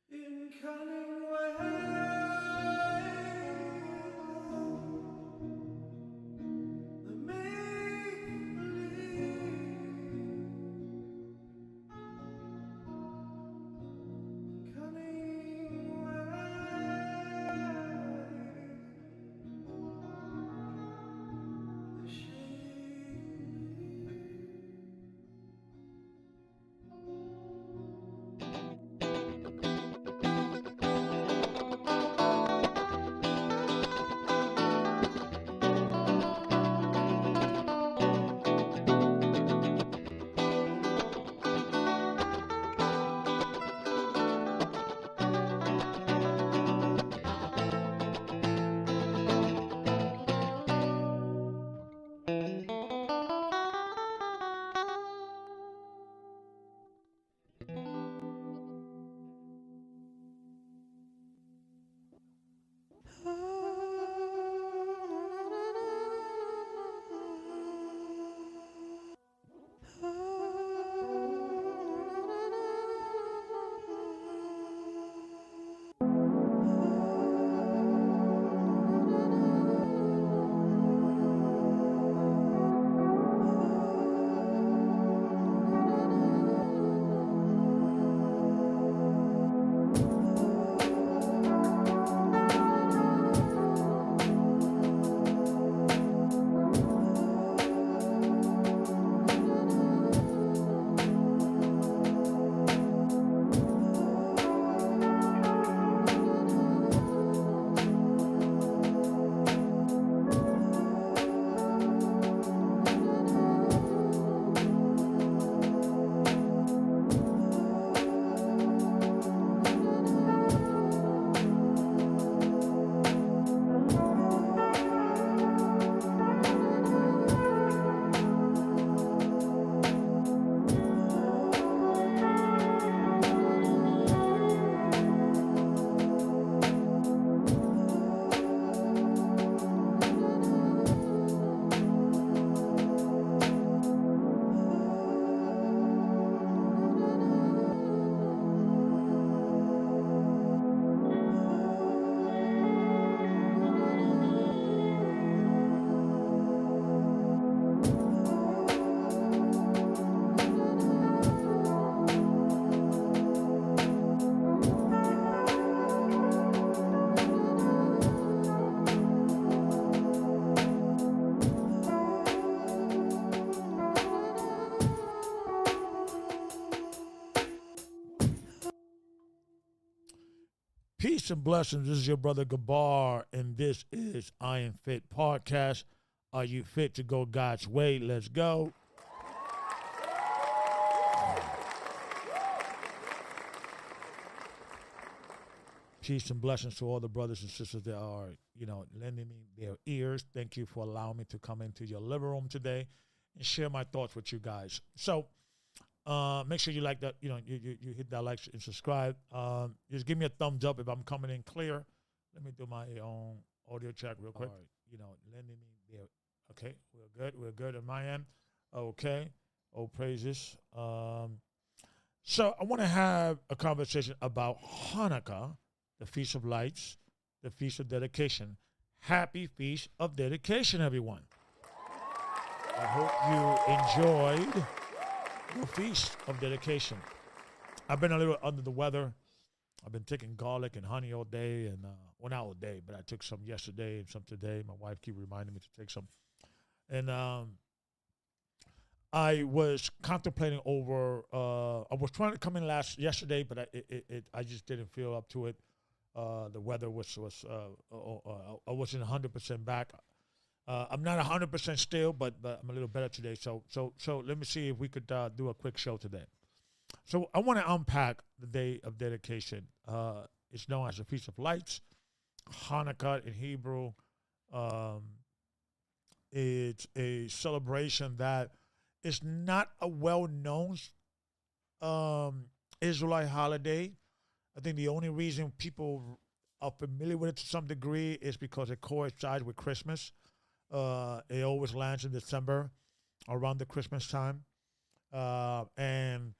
In cunning ways, the make-believe. In cunning ways, the shame. Peace and blessings. This is your brother Gabar, and this is IAMFITPodcast. Are you fit to go God's way? Let's go. Peace and blessings to all the brothers and sisters that are, lending me their ears. Thank you for allowing me to come into your living room today and share my thoughts with you guys. So, make sure you like that, you hit that like and subscribe. Just give me a thumbs up if I'm coming in clear. Let me do my own audio check real quick. Lending me there. Okay, we're good on my end. Okay, oh praises. So I want to have a conversation about Hanukkah, the Feast of Lights, the Feast of Dedication. Happy Feast of Dedication, everyone. I hope you enjoyed the Feast of Dedication. I've been a little under the weather. I've been taking garlic and honey all day, and well, not all day, but I took some yesterday and some today. My wife keep reminding me to take some. And I was contemplating over. I was trying to come in yesterday, but I just didn't feel up to it. The weather was I wasn't 100% back. I'm not 100% still, but I'm a little better today. So let me see if we could do a quick show today. So I want to unpack the Day of Dedication. It's known as the Feast of Lights, Hanukkah in Hebrew. It's a celebration that is not a well-known Israelite holiday. I think the only reason people are familiar with it to some degree is because it coincides with Christmas. It always lands in December around the Christmas time. And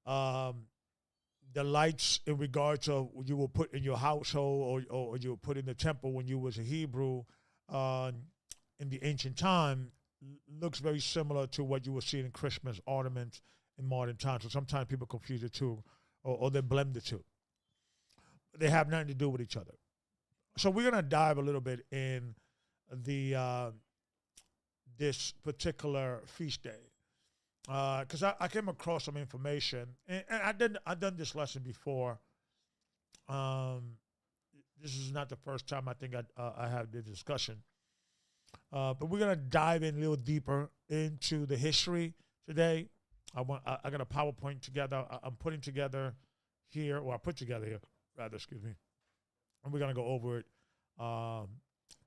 the lights in regards to you will put in your household or you will put in the temple when you was a Hebrew in the ancient time looks very similar to what you will see in Christmas ornaments in modern times. So sometimes people confuse the two or they blend the two. They have nothing to do with each other. So we're going to dive a little bit in the this particular feast day. Because I came across some information, and I've done this lesson before. This is not the first time I think I have the discussion. But we're gonna dive in a little deeper into the history today. I got a PowerPoint together. I'm putting together here, or I put together here, rather, excuse me. And we're gonna go over it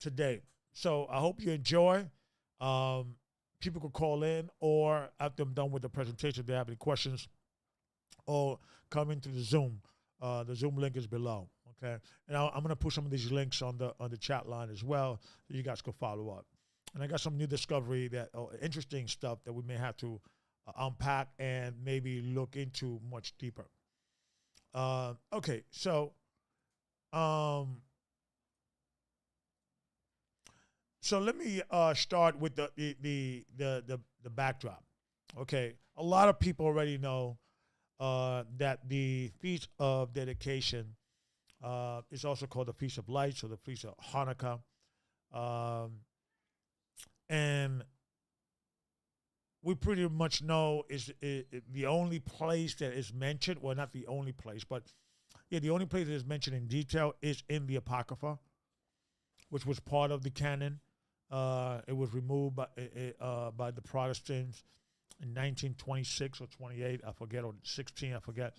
today. So I hope you enjoy. People could call in, or after I'm done with the presentation, if they have any questions, or come into the Zoom. The Zoom link is below. Okay, and I'm going to put some of these links on the chat line as well, so you guys can follow up. And I got some new discovery interesting stuff that we may have to unpack and maybe look into much deeper. Okay, so. So let me start with the backdrop. Okay, a lot of people already know that the Feast of Dedication is also called the Feast of Lights or the Feast of Hanukkah, and we pretty much know is the only place that is mentioned. Well, not the only place, but the only place that is mentioned in detail is in the Apocrypha, which was part of the canon. It was removed by the Protestants in 1926 or 28, I forget, or 16, I forget.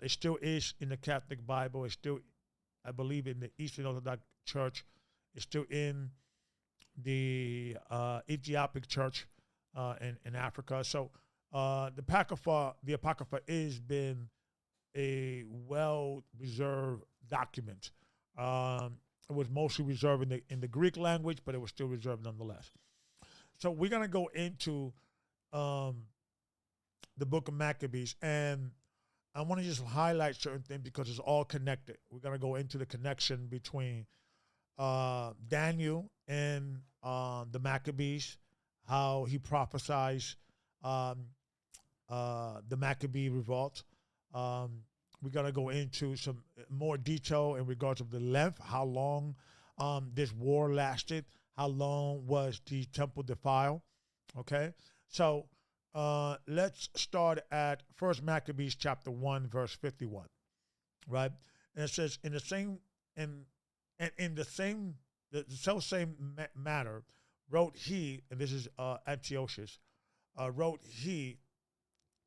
It still is in the Catholic Bible. It's still, I believe, in the Eastern Orthodox Church. It's still in the Ethiopic Church in Africa. So the Apocrypha has been a well-preserved document. It was mostly reserved in the Greek language, but it was still reserved nonetheless. So we're going to go into the book of Maccabees, and I want to just highlight certain things because it's all connected. We're going to go into the connection between Daniel and the Maccabees, how he prophesies the Maccabee revolt. We're going to go into some more detail in regards of the length, how long this war lasted, how long was the temple defiled, okay? So let's start at 1 Maccabees chapter 1, verse 51, right? And it says, in the same, and in the self-same matter, wrote he, and this is Antiochus, wrote he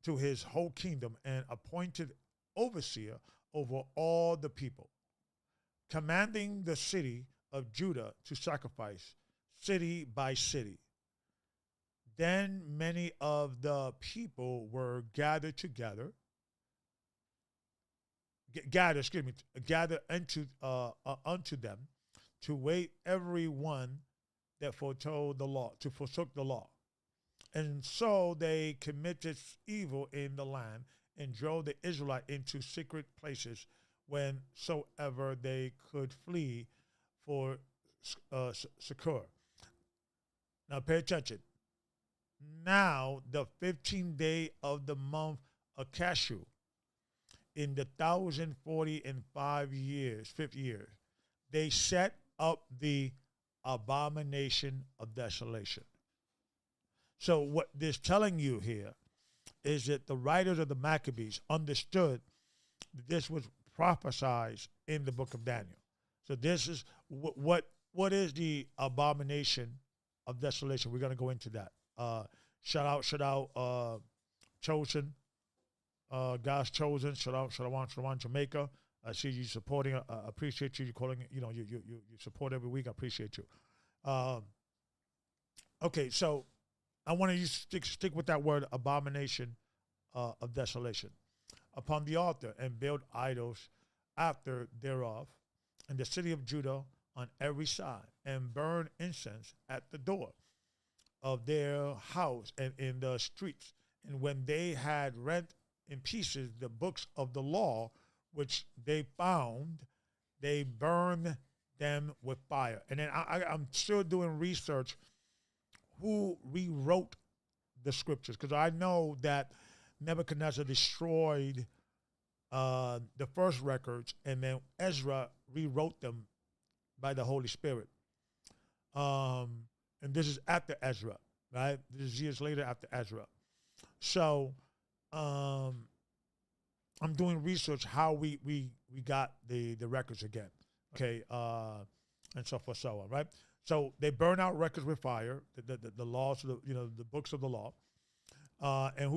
to his whole kingdom and appointed overseer over all the people, commanding the city of Judah to sacrifice, city by city. Then many of the people were gathered together, gathered unto them to wait every one that foretold the law, to forsook the law. And so they committed evil in the land and drove the Israelite into secret places whensoever they could flee for succor. Now pay attention. Now the 15th day of the month of Cashew, in the 1,045 years, fifth year, they set up the abomination of desolation. So what this telling you here is that the writers of the Maccabees understood that this was prophesied in the book of Daniel. So this is what is the abomination of desolation. We're going to go into that. Shout out, Chosen, God's Chosen. Shout out, Jamaica. I see you supporting. I appreciate you. You calling. You support every week. I appreciate you. Okay, so I want you to stick with that word, abomination of desolation. Upon the altar and build idols after thereof in the city of Judah on every side, and burn incense at the door of their house and in the streets. And when they had rent in pieces the books of the law, which they found, they burned them with fire. And then I'm still doing research who rewrote the scriptures, because I know that Nebuchadnezzar destroyed the first records, and then Ezra rewrote them by the Holy Spirit. And this is after Ezra, right? This is years later after Ezra. So I'm doing research how we got the records again, okay, and so forth, so on, right? So they burn out records with fire, the laws of the books of the law, and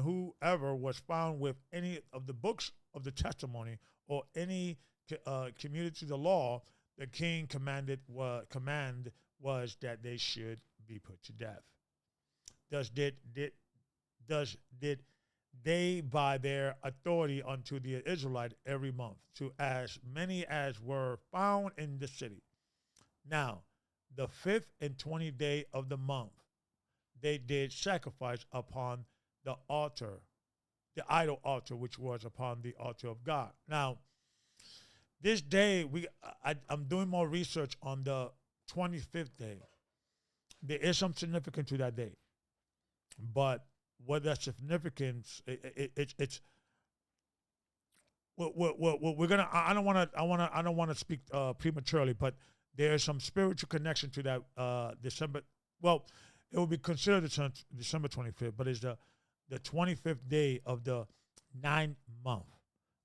whoever was found with any of the books of the testimony or any community to the law, the king command was that they should be put to death. Thus did they by their authority unto the Israelite every month, to as many as were found in the city. Now, the 5th and 20th day of the month, they did sacrifice upon the altar, the idol altar, which was upon the altar of God. Now, this day, I'm doing more research on the 25th day. There is some significance to that day, but what that significance, it's we're gonna. I don't want to speak prematurely, but there's some spiritual connection to that December. Well, it will be considered December 25th, but it's the 25th day of the 9th month.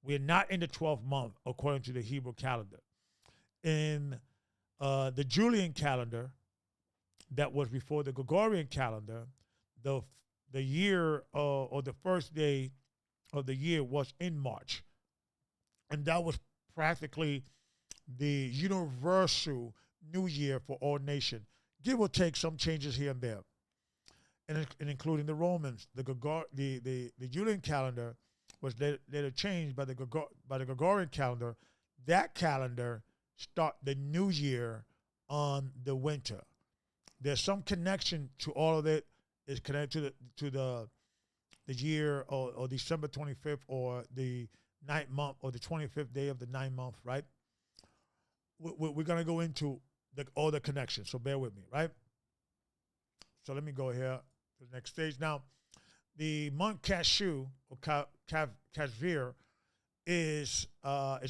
We're not in the 12th month according to the Hebrew calendar. In the Julian calendar, that was before the Gregorian calendar, the year or the first day of the year was in March, and that was practically the universal New Year for all nations. Give or take some changes here and there, and including the Romans. The Julian calendar was later changed by the Gregorian calendar. That calendar start the New Year on the winter. There's some connection to all of it. Is connected to the year or December 25th or the 9th month or the 25th day of the 9th month, right? We're going to go into all the connections, so bear with me, right? So let me go here to the next stage. Now, the month Cashew or Kashvir is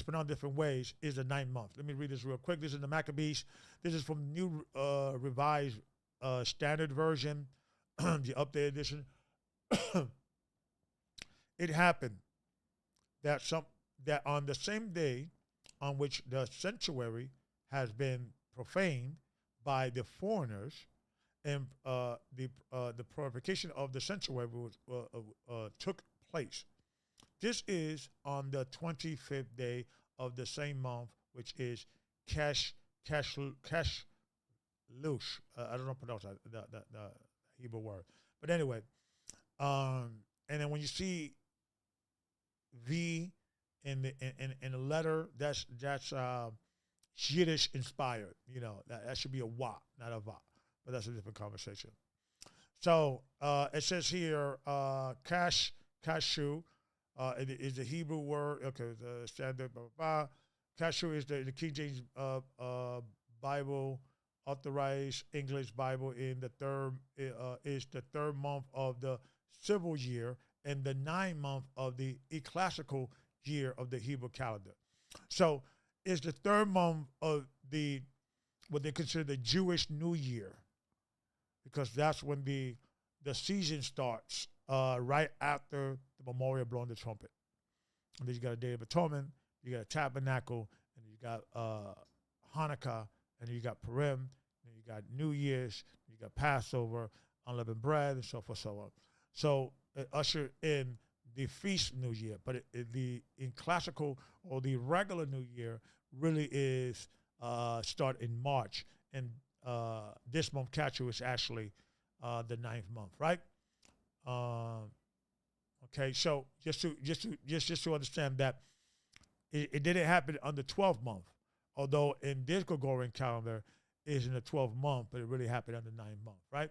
pronounced different ways, is the 9th month. Let me read this real quick. This is the Maccabees. This is from New Revised Standard Version, the updated edition. It happened that that on the same day on which the sanctuary has been profaned by the foreigners, and the purification of the sanctuary took place. This is on the 25th day of the same month, which is Kashlush. I don't know pronounce the Hebrew word, but anyway, and then when you see V in the letter, that's Yiddish inspired. That should be a wa, not a va, but that's a different conversation. So it says here, kashu. It is the Hebrew word. Okay, the standard. Kashu is the King James Bible, authorized English Bible in the third is the third month of the civil year and the 9th month of the ecclesiastical year of the Hebrew calendar. So it's the third month of what they consider the Jewish New Year, because that's when the season starts right after the memorial blowing the trumpet. And then you got a Day of Atonement, you got a Tabernacle, and you got Hanukkah, and you got Purim, and you got New Year's, you got Passover, unleavened bread, and so forth, so on. So it ushered in the feast New Year, but in classical or the regular New Year really is start in March, and this month Catcher is actually the 9th month, right? Okay, so just to understand that it didn't happen on the 12th month, although in this Gregorian calendar is in the 12th month, but it really happened on the 9th month, right?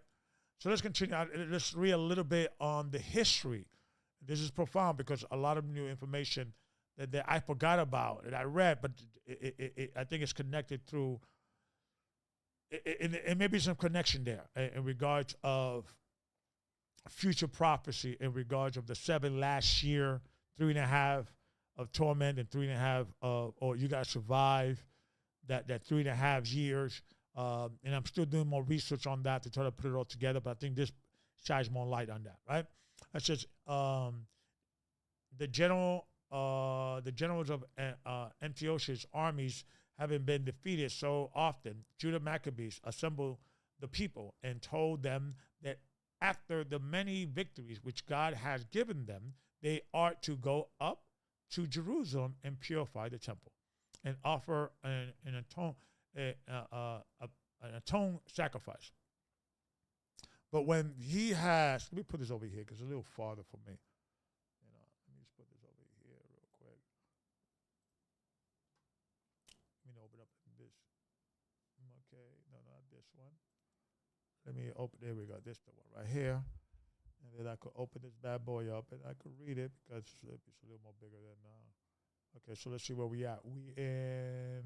So let's continue. Let's read a little bit on the history. This is profound because a lot of new information that I forgot about and I read, but I think it's connected through. It may be some connection there in regards of future prophecy, in regards of the 7 last year, 3.5 of torment and 3.5 or you got to survive that 3.5 years. And I'm still doing more research on that to try to put it all together, but I think this shines more light on that, right? That's just the generals of Antiochus' armies having been defeated so often, Judah Maccabees assembled the people and told them that after the many victories which God has given them, they are to go up to Jerusalem and purify the temple and offer an atone sacrifice. But when he has, let me put this over here because it's a little farther for me. Let me just put this over here real quick. Let me open up this. Okay, no, not this one. Let me open, there we go, this the one right here. And then I could open this bad boy up and I could read it because it's a little more bigger than, okay, so let's see where we at. We in,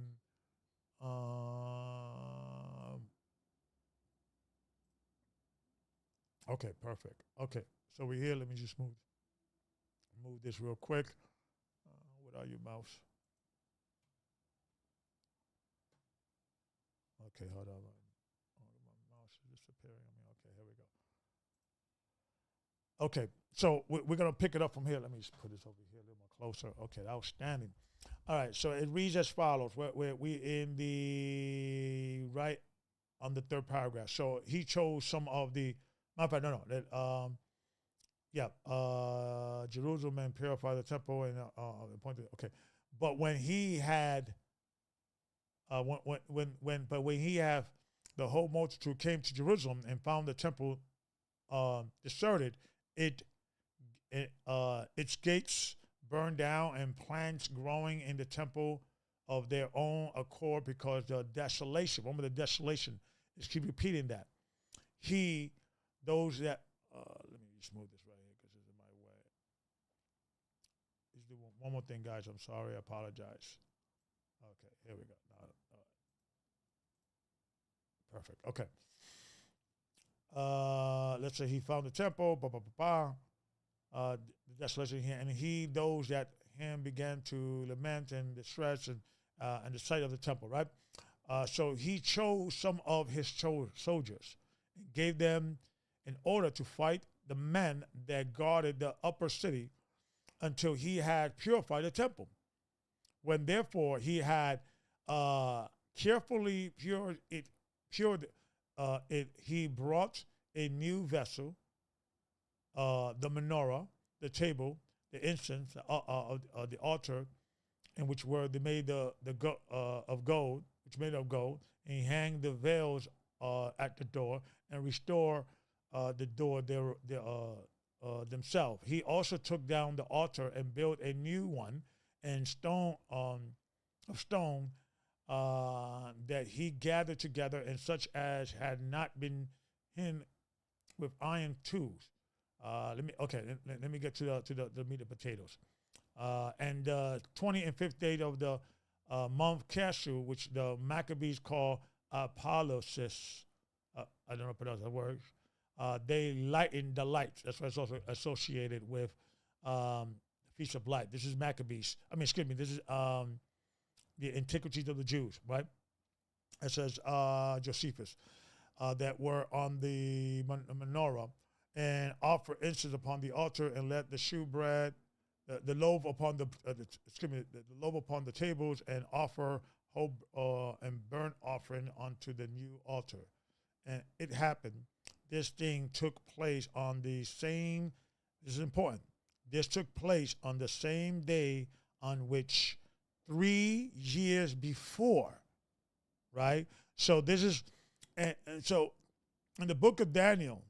okay, perfect. Okay, so we're here. Let me just move this real quick. What are you, mouse? Okay, hold on. My mouse is disappearing on me. Okay, here we go. Okay, so we're going to pick it up from here. Let me just put this over here a little more closer. Okay, outstanding. All right, so it reads as follows. We in the right on the third paragraph. So he chose some of the, Jerusalem and purify the temple and appointed. Okay, but when he had, when he had, the whole multitude came to Jerusalem and found the temple deserted, its gates burned down and plants growing in the temple of their own accord because the desolation. Remember, the desolation is keep repeating that. Those that let me just move this right here because it's in my way. Let's do one more thing, guys. I'm sorry. I apologize. Okay, here we go. Perfect. Okay. Let's say he found the temple. The desolation here, and those that him began to lament and distress and the sight of the temple. Right. So he chose some of his soldiers and gave them in order to fight the men that guarded the upper city until he had purified the temple. when therefore he had carefully pured it, he brought a new vessel, the menorah, the table, the incense, the altar, in which were they made of gold, which made of gold, and he hanged the veils at the door and restore the door themselves. He also took down the altar and built a new one and of stone that he gathered together, and such as had not been hidden with iron tools. Let me get to the meat and potatoes. And 20 and 5th day of the month Cashew, which the Maccabees call Apollosis. I don't know how to pronounce that word. They lightened the lights. That's why it's also associated with Feast of Light. This is Maccabees. This is the Antiquities of the Jews, right? It says Josephus, that were on the menorah, and offer incense upon the altar, and let the shewbread, the loaf upon the loaf upon the tables, and offer whole and burnt offering onto the new altar. And it happened. This thing took place on the same. This is important. This took place on the same day on which 3 years before, right? So this is, and so in the book of Daniel,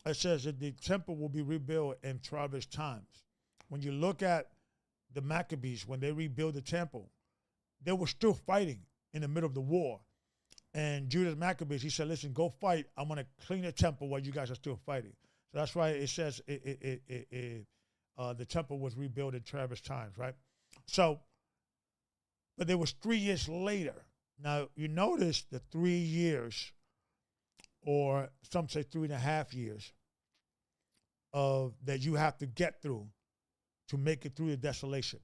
it says that the temple will be rebuilt in troublous times. When you look at the Maccabees, when they rebuilt the temple, they were still fighting in the middle of the war. And Judas Maccabees, he said, listen, go fight. I'm going to clean the temple while you guys are still fighting. So that's why it says the temple was rebuilt in troublous times, right? So, but it was 3 years later. Now, you notice the 3 years, or some say 3.5 years, of that you have to get through to make it through the desolation.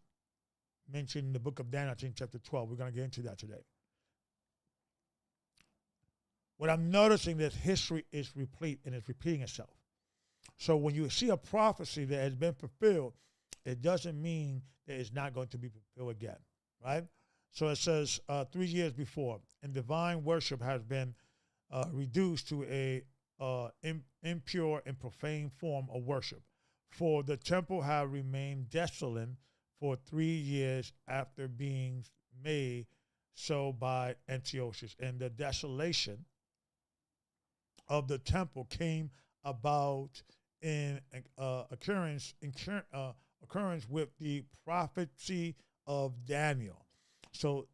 Mentioned in the book of Daniel, I think chapter 12. We're going to get into that today. What I'm noticing that history is replete and it's repeating itself. So when you see a prophecy that has been fulfilled, it doesn't mean that it's not going to be fulfilled again, right? So it says 3 years before, and divine worship has been reduced to a impure and profane form of worship. For the temple had remained desolate for 3 years after being made so by Antiochus. And the desolation of the temple came about in occurrence with the prophecy of Daniel. So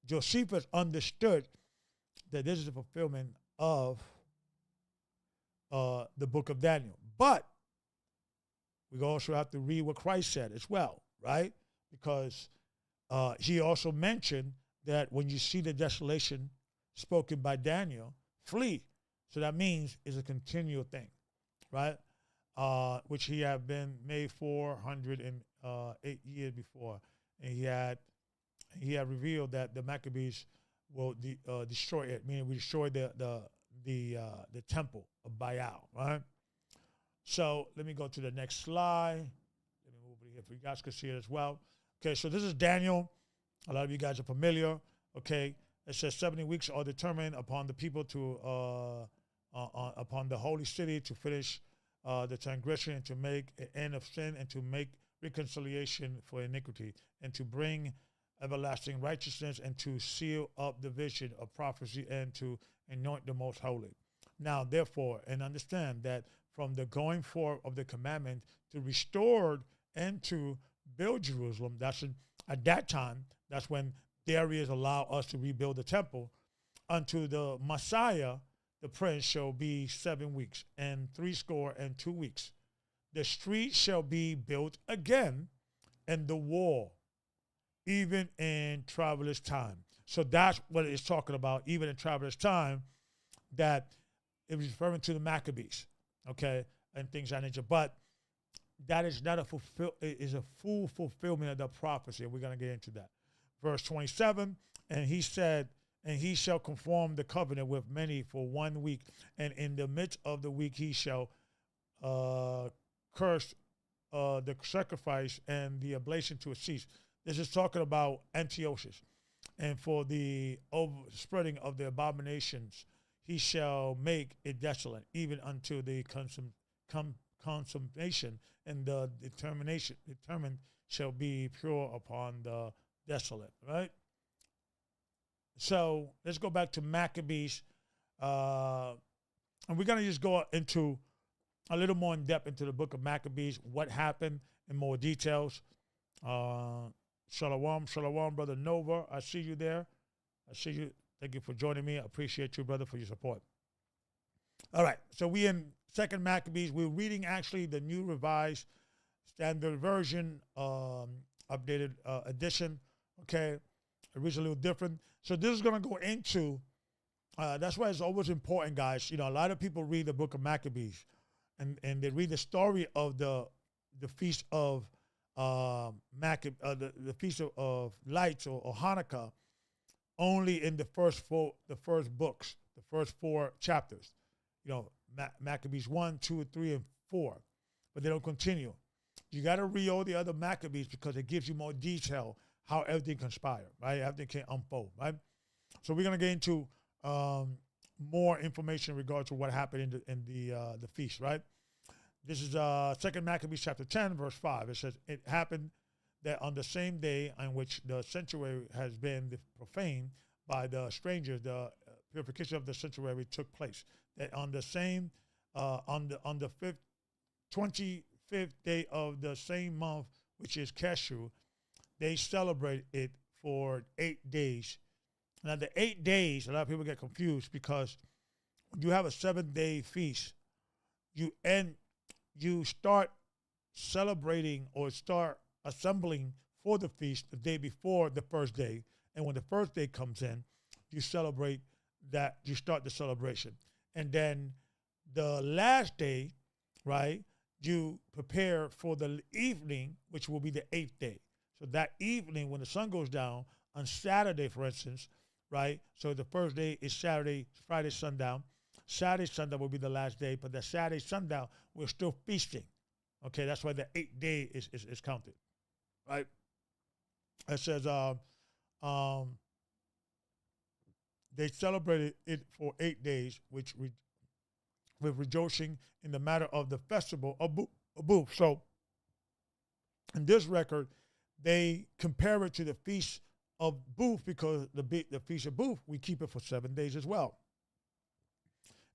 Josephus understood that this is the fulfillment of the book of Daniel. But we also have to read what Christ said as well, right? Because he also mentioned that when you see the desolation spoken by Daniel, flee. So that means it's a continual thing, right? Which he had been made 408 years before. And he had revealed that the Maccabees will destroy it, meaning we destroy the temple of Baal, right? So let me go to the next slide. Let me move it here for you guys to see it as well. Okay, so this is Daniel. A lot of you guys are familiar. Okay, it says 70 weeks are determined upon the people to upon the holy city to finish the transgression and to make an end of sin and to make reconciliation for iniquity and to bring everlasting righteousness and to seal up the vision of prophecy and to anoint the most holy. Now, therefore, and understand that from the going forth of the commandment to restore and to build Jerusalem, at that time, that's when Darius allowed us to rebuild the temple, unto the Messiah, the prince, shall be 7 weeks and 62 weeks. The street shall be built again, and the wall, even in travelers' time. So that's what it's talking about, even in travelers' time, that it was referring to the Maccabees, okay, and things of that nature. But that is not a full fulfillment of the prophecy, and we're going to get into that. Verse 27, and he said, and he shall conform the covenant with many for 1 week, and in the midst of the week he shall curse the sacrifice and the oblation to cease. This is talking about Antiochus. And for the overspreading of the abominations, he shall make it desolate, even until the consummation, and the determined shall be pure upon the desolate, right? So let's go back to Maccabees. And we're going to just go into a little more in depth into the book of Maccabees, what happened in more details. Shalom, shalom, Brother Nova. I see you there. I see you. Thank you for joining me. I appreciate you, brother, for your support. All right, so we in Second Maccabees. We're reading actually the New Revised Standard Version, updated edition. Okay, it reads a little different. So this is going to go into. That's why it's always important, guys. You know, a lot of people read the book of Maccabees, and they read the story of the feast of the feast of lights or Hanukkah, only in the first books, the first 4 chapters. You know, Maccabees 1, 2, 3, and 4, but they don't continue. You got to read all the other Maccabees because it gives you more detail how everything conspired, right? Everything can unfold, right? So we're gonna get into more information in regards to what happened in the feast, right? This is 2 Maccabees chapter 10, verse 5. It says, it happened that on the same day on which the sanctuary has been profaned by the strangers, the purification of the sanctuary took place. That on the same, on the 25th day of the same month, which is Cashew, they celebrate it for 8 days. Now, the 8 days, a lot of people get confused because when you have a 7-day feast, you start celebrating or start assembling for the feast the day before the first day. And when the first day comes in, you celebrate that, you start the celebration. And then the last day, right, you prepare for the evening, which will be the 8th day. So that evening, when the sun goes down, on Saturday, for instance, right? So the first day is Saturday, Friday sundown. Saturday sundown will be the last day, but the Saturday sundown, we're still feasting. Okay, that's why the 8th day is counted, right? It says they celebrated it for 8 days, with rejoicing in the matter of the festival of booth. So in this record, they compare it to the feast of booth because the feast of booth, we keep it for 7 days as well.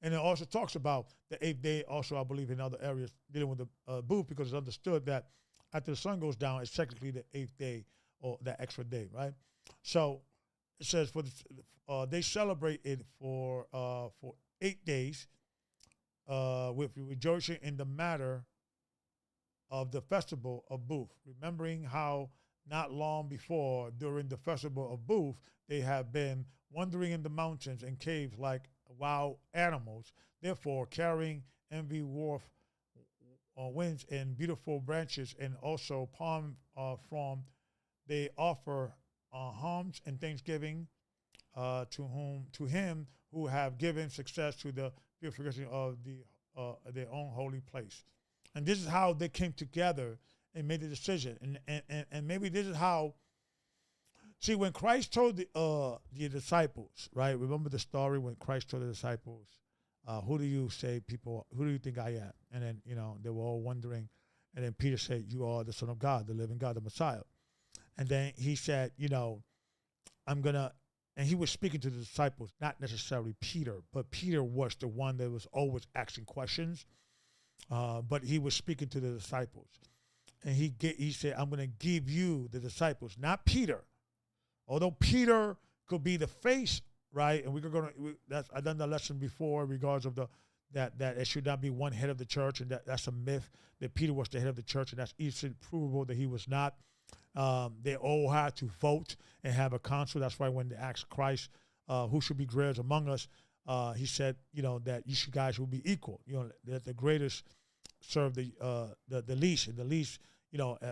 And it also talks about the 8th day also, I believe, in other areas dealing with the booth, because it's understood that after the sun goes down, it's technically the 8th day or that extra day, right? So it says they celebrate it for 8 days with rejoicing in the matter of the festival of booth, remembering how not long before, during the festival of booth, they have been wandering in the mountains and caves like wild animals, therefore carrying envy wharf winds and beautiful branches, and also palm from they offer alms and thanksgiving to him who have given success to the purification of their own holy place. And this is how they came together and made a decision. And maybe this is how, see, when Christ told the disciples, right? Remember the story when Christ told the disciples, who do you say people, who do you think I am? And then, they were all wondering. And then Peter said, you are the Son of God, the living God, the Messiah. And then he said, and he was speaking to the disciples, not necessarily Peter, but Peter was the one that was always asking questions. But he was speaking to the disciples. And he said, I'm going to give you the disciples, not Peter. Although Peter could be the face, right? And I've done the lesson before in regards of that it should not be one head of the church, and that's a myth, that Peter was the head of the church, and that's easily provable that he was not. They all had to vote and have a council. That's why when they asked Christ, who should be greatest among us, he said, that you guys will be equal. That the greatest serve the least, and the least,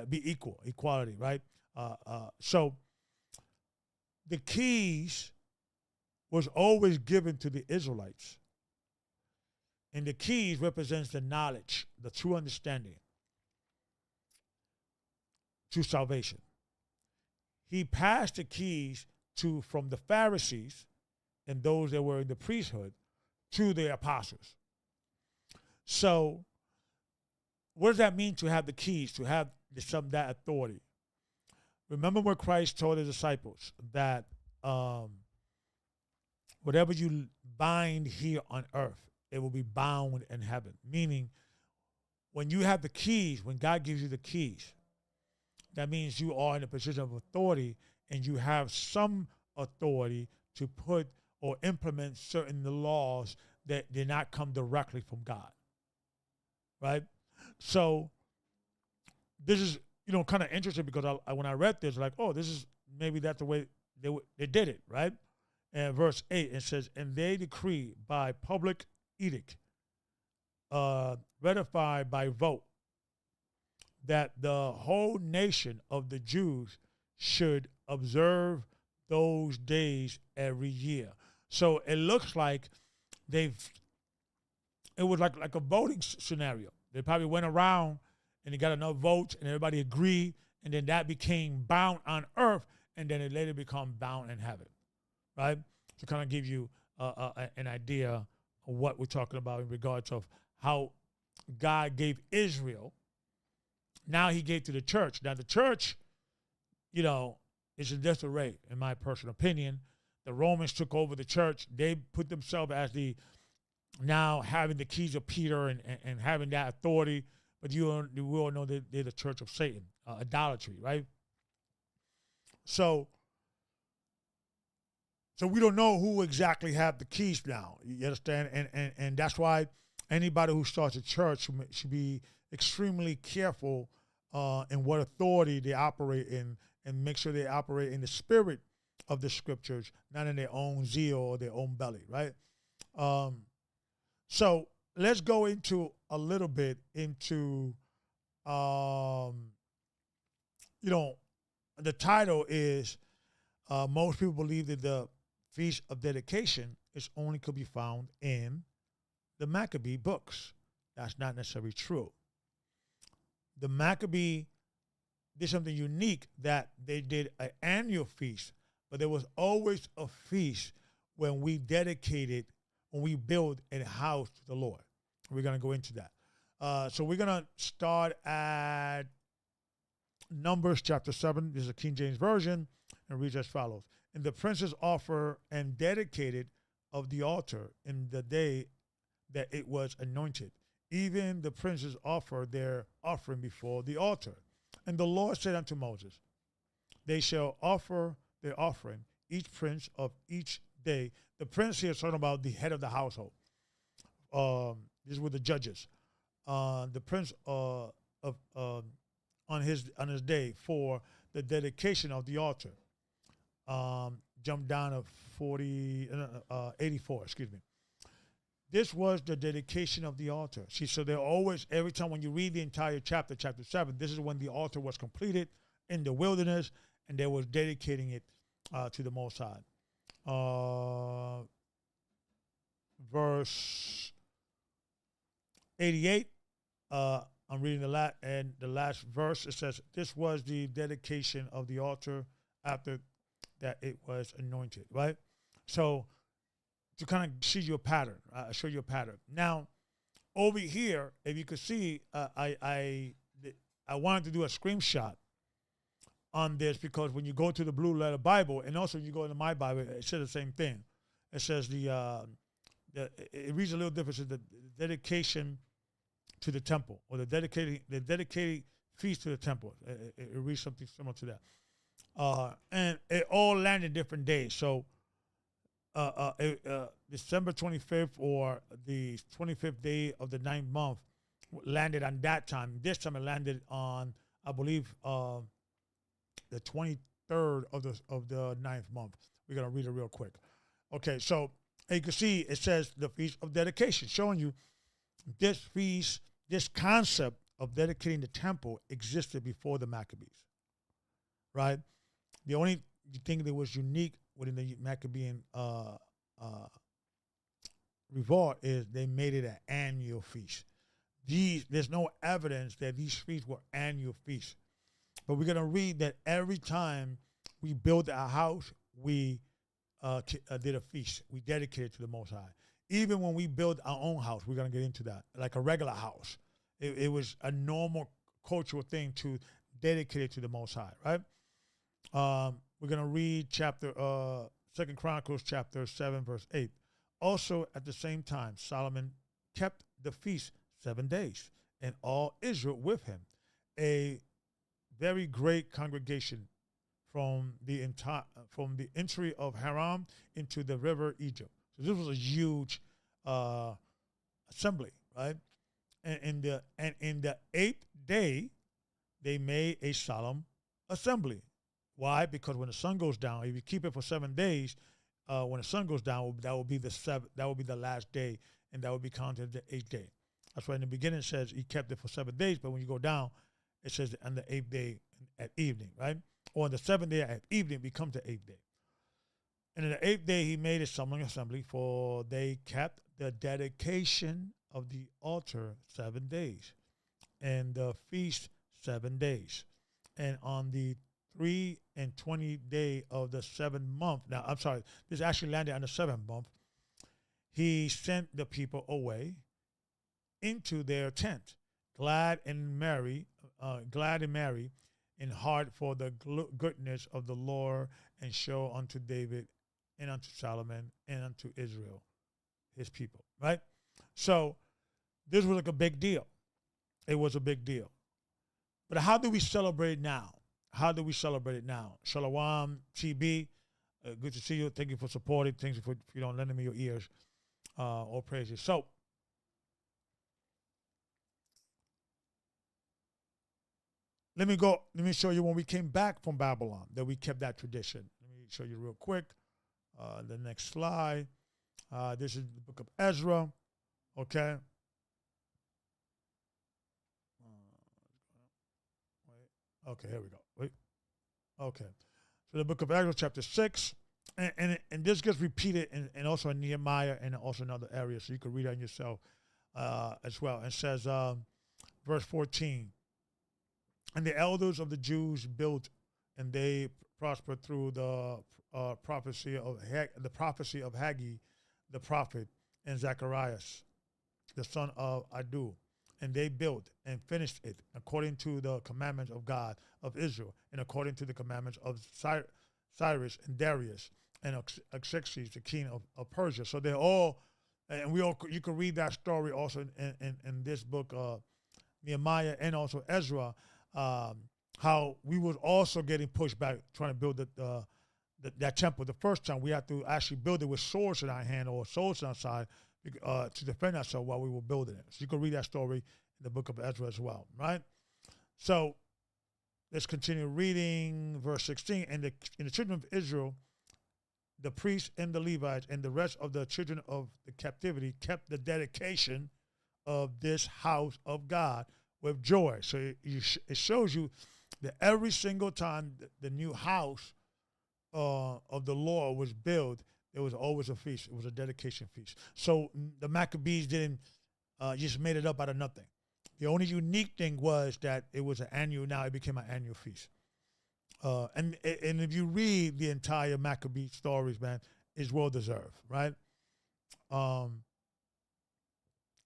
be equal, equality, right? So the keys was always given to the Israelites. And the keys represents the knowledge, the true understanding to salvation. he passed the keys from the Pharisees and those that were in the priesthood to the apostles. So what does that mean to have the keys, to have that authority? Remember what Christ told his disciples, that whatever you bind here on earth, it will be bound in heaven. Meaning, when you have the keys, when God gives you the keys, that means you are in a position of authority and you have some authority to put or implement certain laws that did not come directly from God, right? So this is, kind of interesting, because when I read this, like, oh, this is, maybe that's the way they did it, right? And verse 8, it says, and they decree by public edict, ratified by vote, that the whole nation of the Jews should observe those days every year. So it looks like it was like a voting scenario. They probably went around and they got enough votes and everybody agreed, and then that became bound on earth, and then it later become bound in heaven, right? To kind of give you an idea of what we're talking about in regards of how God gave Israel. Now he gave to the church. Now the church, is in disarray, in my personal opinion. The Romans took over the church. They put themselves as now having the keys of Peter and having that authority. But you all know that they're the church of Satan, idolatry, right? So we don't know who exactly have the keys now. You understand? And that's why anybody who starts a church should be extremely careful in what authority they operate in, and make sure they operate in the spirit of the scriptures, not in their own zeal or their own belly, right? So let's go into a little bit into, the title is, most people believe that the Feast of Dedication could be found in the Maccabee books. That's not necessarily true. The Maccabee did something unique, that they did an annual feast, but there was always a feast when we build a house to the Lord. We're going to go into that. So we're going to start at Numbers chapter 7. This is a King James Version, and reads as follows. And the princes offer and dedicated of the altar in the day that it was anointed. Even the princes offer their offering before the altar. And the Lord said unto Moses, they shall offer their offering, each prince of each day. The prince here is talking about the head of the household. These were the judges. The prince on his day for the dedication of the altar. Jump down to 84, excuse me. This was the dedication of the altar. See, so they're always, every time when you read the entire chapter 7, this is when the altar was completed in the wilderness, and they was dedicating it to the Most High. Verse 88, I'm reading the last verse. It says, this was the dedication of the altar after that it was anointed, right? So to kind of show you a pattern. Now, over here, if you could see, I wanted to do a screenshot on this, because when you go to the Blue Letter Bible, and also when you go into my Bible, it says the same thing. It says it reads a little different. It says the dedication to the temple, or the dedicated feast to the temple. It reads something similar to that. And it all landed different days. So December 25th, or the 25th day of the 9th month, landed on that time. This time it landed on, I believe, the 23rd of the 9th month. We're going to read it real quick. Okay, so you can see it says the Feast of Dedication, showing you this feast, this concept of dedicating the temple existed before the Maccabees, right? The only thing that was unique within the Maccabean revolt is they made it an annual feast. There's no evidence that these feasts were annual feasts. But we're going to read that every time we build our house, we did a feast. We dedicated to the Most High. Even when we build our own house, we're going to get into that, like a regular house. It was a normal cultural thing to dedicate it to the Most High, right? We're going to read Second Chronicles chapter 7, verse 8. Also, at the same time, Solomon kept the feast 7 days, and all Israel with him, a very great congregation from the entry of Haram into the river Egypt. So this was a huge assembly, right? And in the 8th day, they made a solemn assembly. Why? Because when the sun goes down, if you keep it for 7 days, when the sun goes down, that will be the last day, and that will be counted the 8th day. That's why in the beginning it says he kept it for 7 days, but when you go down, it says on the 8th day at evening, right? Or on the 7th day at evening becomes the 8th day. And in the 8th day he made a solemn assembly, for they kept the dedication of the altar 7 days, and the feast 7 days. And on the 23 day of the 7th month, now I'm sorry, this actually landed on the 7th month, he sent the people away into their tent, glad and merry in heart for the goodness of the Lord, and show unto David and unto Solomon and unto Israel, his people, right? So this was like a big deal. It was a big deal. But how do we celebrate it now? How do we celebrate it now? Shalom, TB, good to see you. Thank you for supporting. Thank you for lending me your ears. All praises. So, let me show you when we came back from Babylon that we kept that tradition. Let me show you real quick. The next slide. This is the book of Ezra. Okay. Okay, here we go. Wait. Okay. So the book of Ezra, chapter 6. And this gets repeated and also in Nehemiah and also in other areas. So you can read it on yourself as well. It says, verse 14. And the elders of the Jews built, and they prospered through the prophecy of Haggai, the prophet, and Zacharias, the son of Adu. And they built and finished it according to the commandments of God of Israel, and according to the commandments of Cyrus and Darius and Artaxerxes, the king of Persia. So they're all, and you can read that story also in this book, Nehemiah and also Ezra. How we was also getting pushed back trying to build that temple. The first time we had to actually build it with swords in our hand or swords on our side to defend ourselves while we were building it. So you can read that story in the book of Ezra as well, right? So let's continue reading verse 16. And the children of Israel, the priests and the Levites and the rest of the children of the captivity kept the dedication of this house of God with joy. So it shows you that every single time the new house of the Lord was built, there was always a feast. It was a dedication feast. So the Maccabees didn't just made it up out of nothing. The only unique thing was that it was an annual. Now it became an annual feast. And if you read the entire Maccabee stories, man, it's well deserved, right?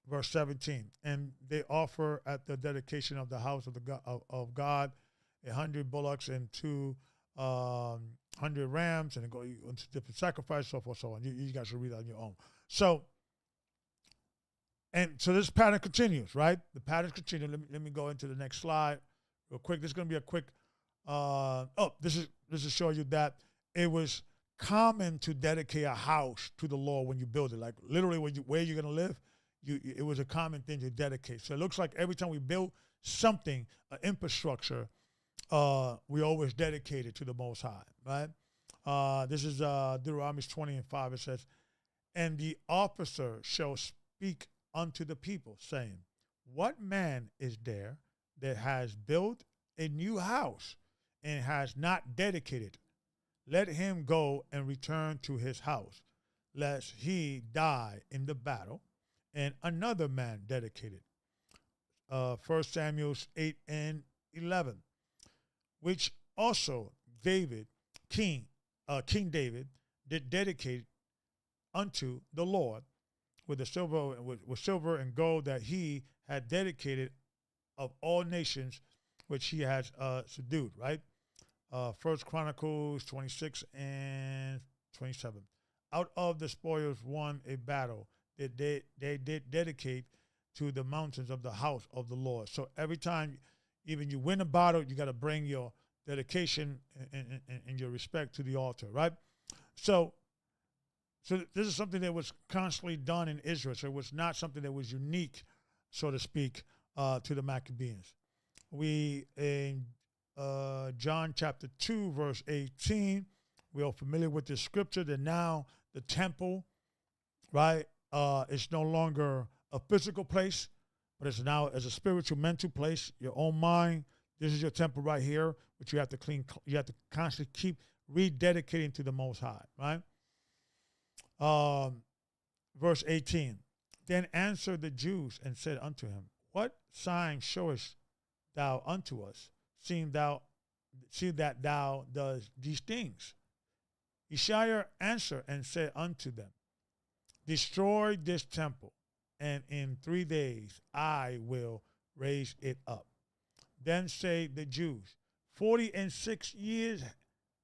Verse 17, and they offer at the dedication of the house of God 100 bullocks and 200 rams, and go into different sacrifices, so forth, so on. You guys should read that on your own. So this pattern continues, right? The patterns continue. Let me go into the next slide real quick. This is going to be a quick. This is show you that it was common to dedicate a house to the Lord when you build it, like literally where you're going to live. It was a common thing to dedicate. So it looks like every time we build something, an infrastructure, we always dedicate it to the Most High, right? This is Deuteronomy 20:5. It says, and the officer shall speak unto the people, saying, what man is there that has built a new house and has not dedicated? Let him go and return to his house, lest he die in the battle, and another man dedicated. 1 Samuel 8:11, which also David King David, did dedicate unto the Lord with the silver and gold that he had dedicated of all nations which he has subdued, right? First Chronicles 26 and 27. Out of the spoils won a battle that they did dedicate to the mountains of the house of the Lord. So every time even you win a battle, you got to bring your dedication and your respect to the altar, right? So this is something that was constantly done in Israel. So it was not something that was unique, so to speak, to the Maccabees. We, in John chapter 2, verse 18, we are familiar with this scripture that now the temple, right, is no longer a physical place, but it's now as a spiritual, mental place, your own mind. This is your temple right here, which you have to clean. You have to constantly keep rededicating to the Most High, right? Verse 18. Then answered the Jews and said unto him, what sign showest thou unto us, seeing that thou does these things? Isaiah answered and said unto them, destroy this temple, and in 3 days I will raise it up. Then say the Jews, 46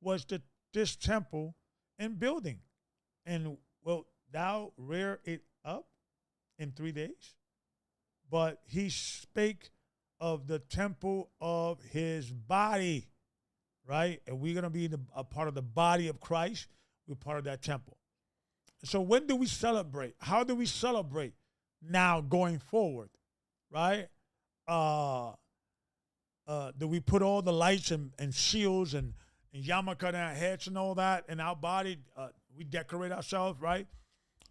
was this temple in building, and wilt thou rear it up in 3 days? But he spake of the temple of his body, right? And we're going to be a part of the body of Christ. We're part of that temple. So when do we celebrate? How do we celebrate now going forward, right? Do we put all the lights and shields and yarmulke on our heads and all that in our body? We decorate ourselves, right?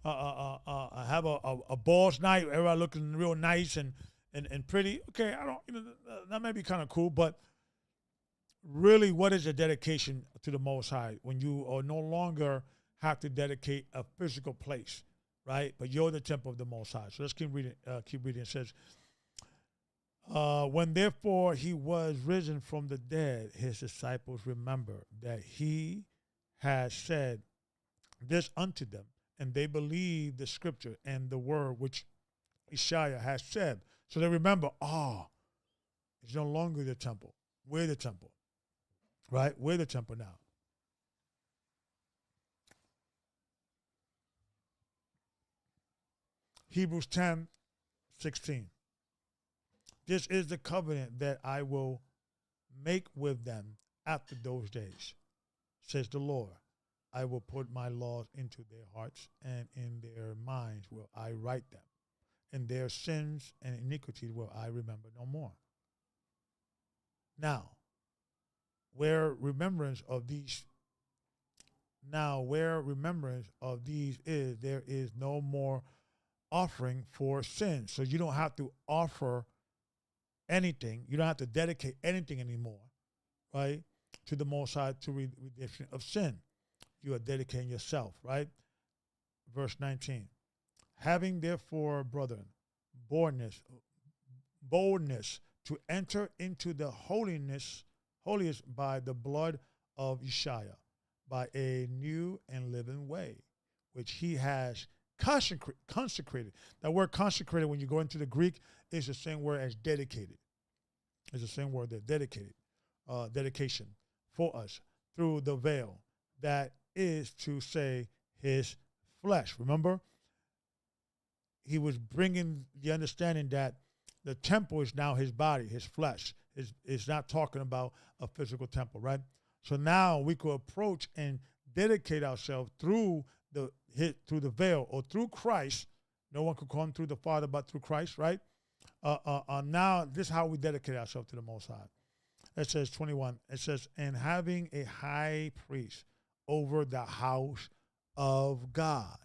Have a balls night, everybody looking real nice and pretty. Okay, that may be kind of cool, but really, what is a dedication to the Most High when you are no longer have to dedicate a physical place, right? But you're the temple of the Most High. So let's keep reading. It says, when therefore he was risen from the dead, his disciples remembered that he had said this unto them, and they believed the scripture and the word which Isaiah has said. So they remember, it's no longer the temple. We're the temple, right? We're the temple now. Hebrews 10:16. This is the covenant that I will make with them after those days, says the Lord. I will put my laws into their hearts, and in their minds will I write them. And their sins and iniquities will I remember no more. Now, where remembrance of these is, there is no more offering for sin. So you don't have to offer anything. You don't have to dedicate anything anymore, right, to the Most High to redemption of sin. You are dedicating yourself, right? Verse 19. Having therefore, brethren, boldness to enter into the holiest by the blood of Yeshua, by a new and living way, which he has consecrated. That word consecrated, when you go into the Greek, is the same word as dedicated. It's the same word that dedicated, dedication for us through the veil. That is to say, his flesh. Remember, he was bringing the understanding that the temple is now his body, his flesh. It's not talking about a physical temple, right? So now we could approach and dedicate ourselves through the veil or through Christ. No one could come through the Father but through Christ, right? Now this is how we dedicate ourselves to the Most High. It says 21. It says, and having a high priest over the house of God,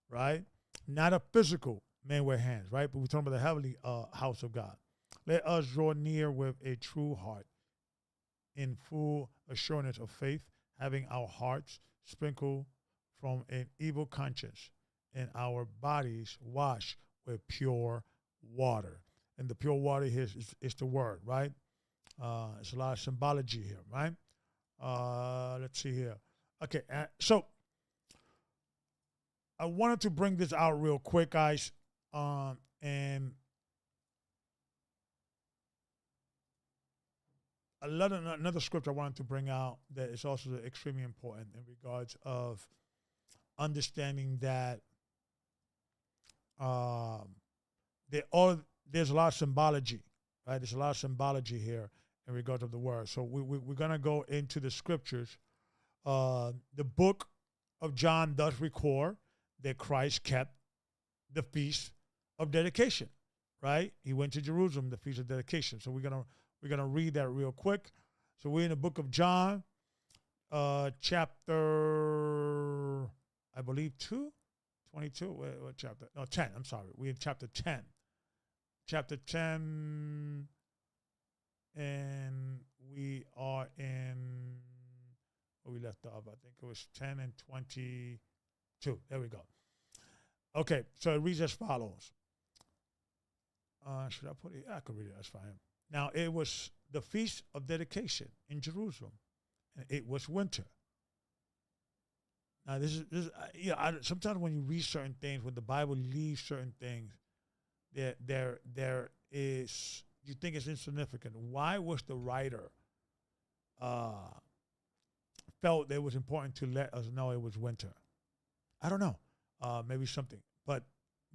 right? Not a physical man with hands, right? But we're talking about the heavenly house of God. Let us draw near with a true heart in full assurance of faith, having our hearts sprinkled from an evil conscience and our bodies washed with pure water. And the pure water here is the word, right? It's a lot of symbology here, right? let's see here. Okay, so I wanted to bring this out real quick, guys, and another script I wanted to bring out that is also extremely important in regards of understanding that there's a lot of symbology, right? There's a lot of symbology here in regards of the word. So we're going to go into the scriptures. The book of John does record that Christ kept the feast of dedication, right? He went to Jerusalem, the feast of dedication. So we're gonna read that real quick. So we're in the book of John, chapter, I believe 22. What chapter? No, 10. I'm sorry. We're in chapter 10. Chapter 10, and we are in where we left off. I think it was 10 and 22. There we go. Okay, so it reads as follows. Should I put it? I could read it. That's fine. Now, it was the Feast of Dedication in Jerusalem, and it was winter. Now, sometimes when you read certain things, when the Bible leaves certain things, there is, you think it's insignificant. Why was the writer felt that it was important to let us know it was winter? I don't know. Maybe something, but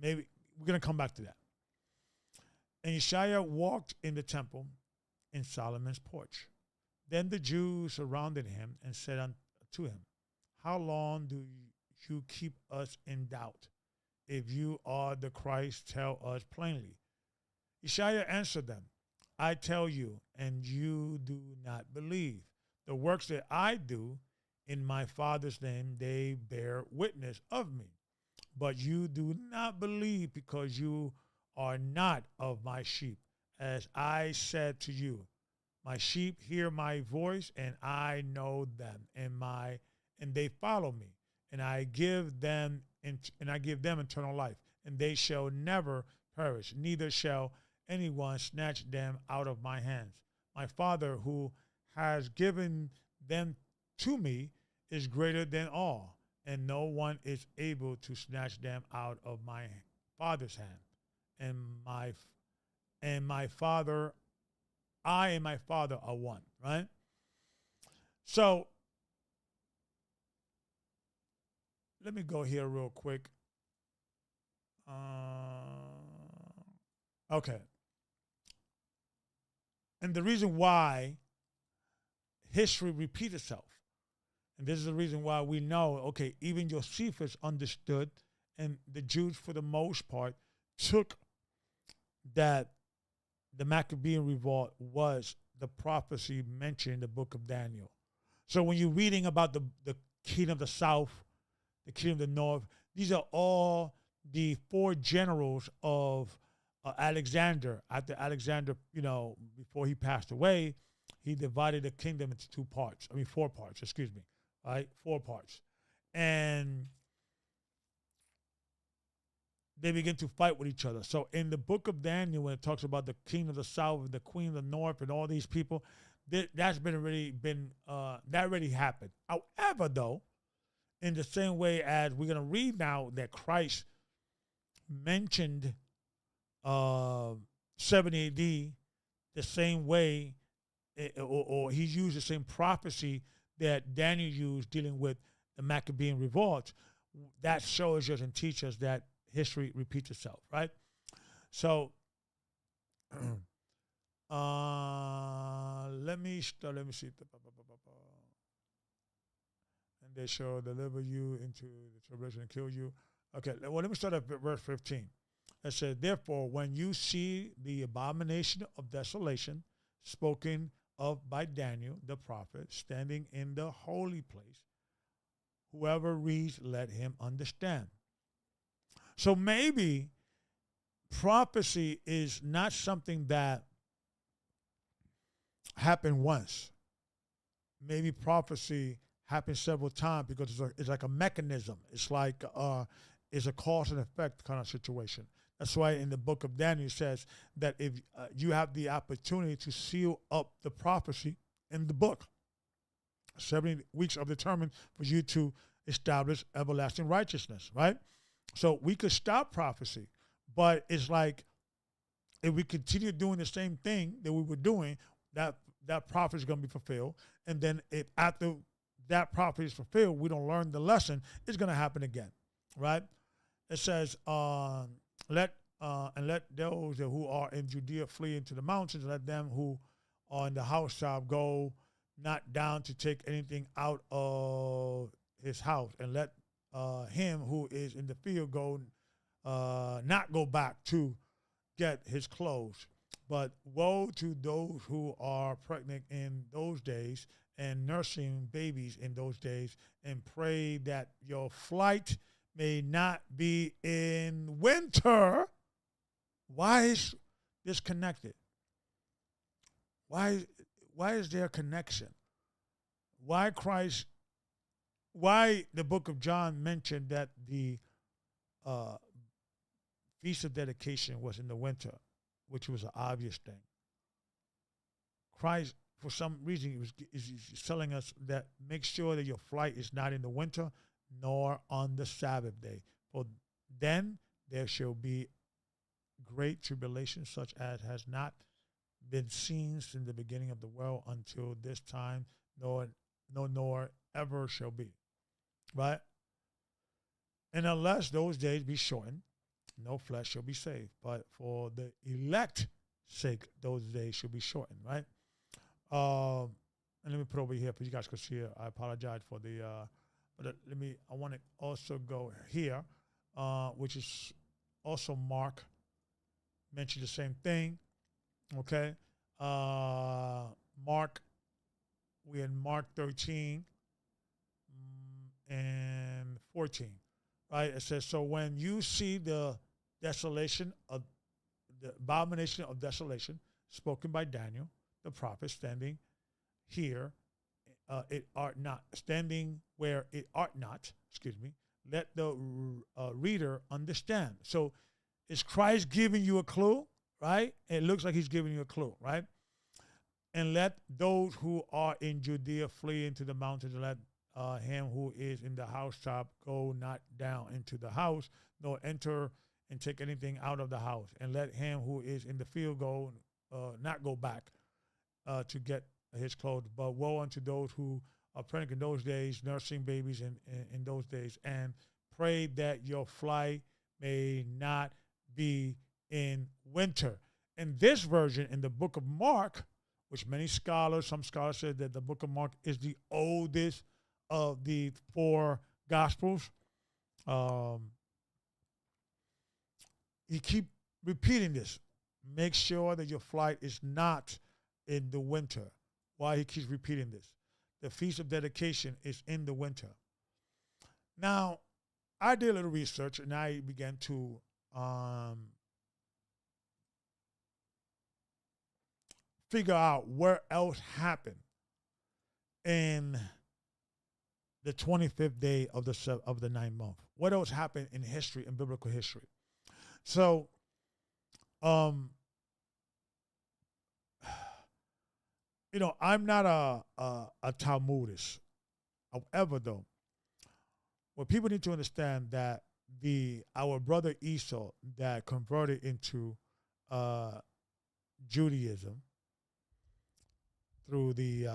maybe we're going to come back to that. And Yeshua walked in the temple in Solomon's porch. Then the Jews surrounded him and said unto him, how long do you keep us in doubt? If you are the Christ, tell us plainly. Yeshua answered them, I tell you, and you do not believe. The works that I do in my Father's name, they bear witness of me. But you do not believe because you are not of my sheep. As I said to you, my sheep hear my voice, and I know them, and they follow me, and I give them eternal life, and they shall never perish, neither shall anyone snatch them out of my hands. My Father, who has given them to me, is greater than all, and no one is able to snatch them out of my Father's hand. I and my Father are one, right? So let me go here real quick. Okay. And the reason why history repeats itself, and this is the reason why we know, okay, even Josephus understood, and the Jews, for the most part, took that the Maccabean revolt was the prophecy mentioned in the book of Daniel. So when you're reading about the kingdom of the south, the kingdom of the north, these are all the four generals of Alexander. After Alexander, before he passed away, he divided the kingdom into four parts, right? 4 parts. And they begin to fight with each other. So in the book of Daniel, when it talks about the king of the south and the queen of the north and all these people, that already happened. However, though, in the same way as we're going to read now that Christ mentioned 70 AD, the same way, or he used the same prophecy that Daniel used dealing with the Maccabean revolt, that shows us and teaches us that history repeats itself, right? So let me see. And they shall deliver you into the tribulation and kill you. Okay, well, let me start at verse 15. It says, therefore, when you see the abomination of desolation spoken of by Daniel the prophet standing in the holy place, whoever reads, let him understand. So maybe prophecy is not something that happened once. Maybe prophecy happened several times because it's like a mechanism. It's like it's a cause and effect kind of situation. That's why in the book of Daniel it says that if you have the opportunity to seal up the prophecy in the book, 70 weeks are determined for you to establish everlasting righteousness, right? So we could stop prophecy, but it's like if we continue doing the same thing that we were doing, that prophecy is going to be fulfilled. And then if after that prophecy is fulfilled, we don't learn the lesson, it's going to happen again, right? It says, let those who are in Judea flee into the mountains. Let them who are in the housetop go not down to take anything out of his house, and let him who is in the field go not go back to get his clothes. But woe to those who are pregnant in those days and nursing babies in those days, and pray that your flight may not be in winter. Why is this connected? Why is there a connection? Why the book of John mentioned that the Feast of Dedication was in the winter, which was an obvious thing. Christ, for some reason, is telling us that make sure that your flight is not in the winter nor on the Sabbath day. For then there shall be great tribulation such as has not been seen since the beginning of the world until this time, nor ever shall be. Right? And unless those days be shortened, no flesh shall be saved. But for the elect sake, those days shall be shortened, right? And let me put over here for you guys to see it. I apologize for the, but I want to also go here, which is also Mark, mentioned the same thing, okay? Mark, we're in Mark 13 and 14, right? It says, so when you see the desolation of the abomination of desolation spoken by Daniel, the prophet, standing here, it art not, standing where it art not, let the reader understand. So is Christ giving you a clue, right? It looks like he's giving you a clue, right? And let those who are in Judea flee into the mountains, and let him who is in the housetop go not down into the house, nor enter and take anything out of the house. And let him who is in the field go not go back to get his clothes. But woe unto those who are pregnant in those days, nursing babies in those days, and pray that your flight may not be in winter. In this version, in the book of Mark, which some scholars said that the book of Mark is the oldest of the four Gospels. He keep repeating this. Make sure that your flight is not in the winter. Why he keeps repeating this? The Feast of Dedication is in the winter. Now, I did a little research and I began to figure out where else happened in the 25th day of the ninth month. What else happened in history, in biblical history? So, I'm not a Talmudist. However, though, what people need to understand that our brother Esau that converted into Judaism through the